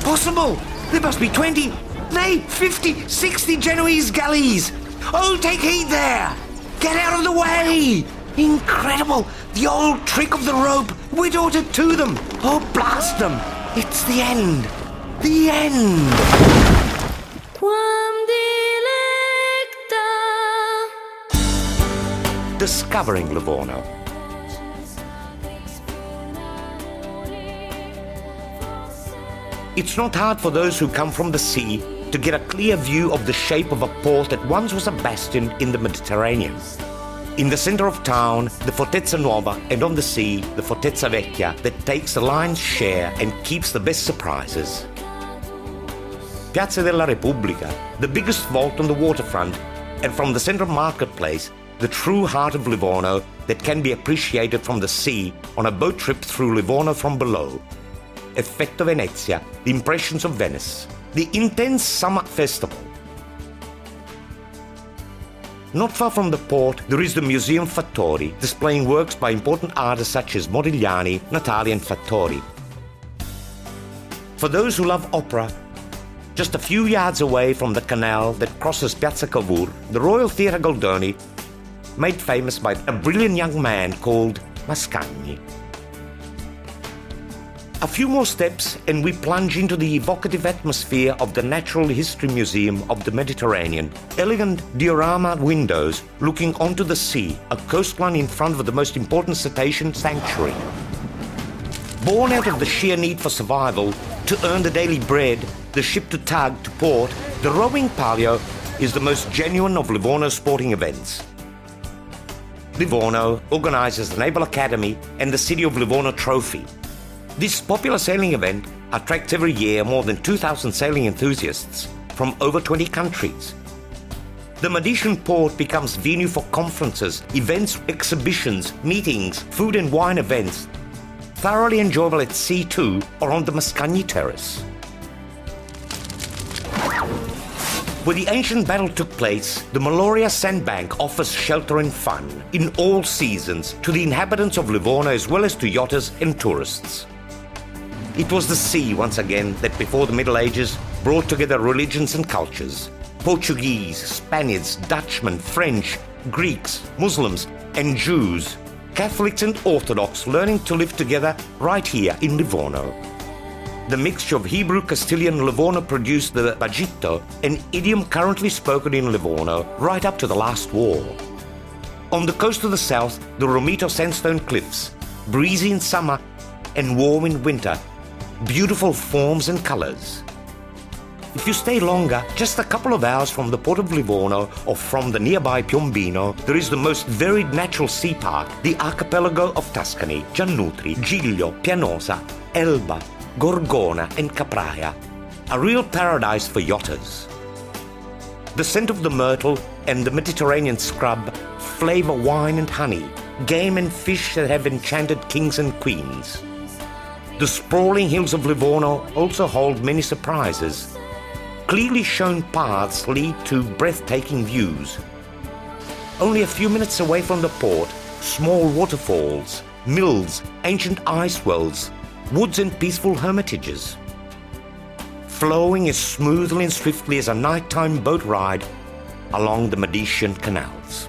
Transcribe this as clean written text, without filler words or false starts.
Impossible! There must be 20, nay, 50, 60 Genoese galleys! Oh, take heed there! Get out of the way! Incredible! The old trick of the rope! We're ordered to them! Oh, blast them! It's the end! The end! Quam dilecta. Discovering Livorno. It's not hard for those who come from the sea to get a clear view of the shape of a port that once was a bastion in the Mediterranean. In the center of town, the Fortezza Nuova, and on the sea, the Fortezza Vecchia, that takes the lion's share and keeps the best surprises. Piazza della Repubblica, the biggest vault on the waterfront, and from the central marketplace, the true heart of Livorno that can be appreciated from the sea on a boat trip through Livorno from below. Effetto Venezia, the impressions of Venice, the intense summer festival. Not far from the port, there is the Museum Fattori, displaying works by important artists such as Modigliani, Natali and Fattori. For those who love opera, just a few yards away from the canal that crosses Piazza Cavour, the Royal Theatre Goldoni, made famous by a brilliant young man called Mascagni. A few more steps and we plunge into the evocative atmosphere of the Natural History Museum of the Mediterranean. Elegant diorama windows looking onto the sea, a coastline in front of the most important cetacean sanctuary. Born out of the sheer need for survival, to earn the daily bread, the ship to tug to port, the rowing palio is the most genuine of Livorno's sporting events. Livorno organizes the Naval Academy and the City of Livorno Trophy. This popular sailing event attracts every year more than 2,000 sailing enthusiasts from over 20 countries. The Medicean port becomes venue for conferences, events, exhibitions, meetings, food and wine events, thoroughly enjoyable at sea too or on the Mascagni Terrace. Where the ancient battle took place, the Meloria Sandbank offers shelter and fun in all seasons to the inhabitants of Livorno as well as to yachters and tourists. It was the sea, once again, that before the Middle Ages brought together religions and cultures. Portuguese, Spaniards, Dutchmen, French, Greeks, Muslims, and Jews, Catholics and Orthodox learning to live together right here in Livorno. The mixture of Hebrew, Castilian, and Livorno produced the Bagitto, an idiom currently spoken in Livorno right up to the last war. On the coast of the south, the Romito sandstone cliffs, breezy in summer and warm in winter, beautiful forms and colors. If you stay longer, just a couple of hours from the port of Livorno or from the nearby Piombino, there is the most varied natural sea park, the archipelago of Tuscany, Giannutri, Giglio, Pianosa, Elba, Gorgona and Capraia, a real paradise for yachters. The scent of the myrtle and the Mediterranean scrub flavor wine and honey, game and fish that have enchanted kings and queens. The sprawling hills of Livorno also hold many surprises. Clearly shown paths lead to breathtaking views. Only a few minutes away from the port, small waterfalls, mills, ancient ice wells, woods and peaceful hermitages. Flowing as smoothly and swiftly as a nighttime boat ride along the Medicean canals.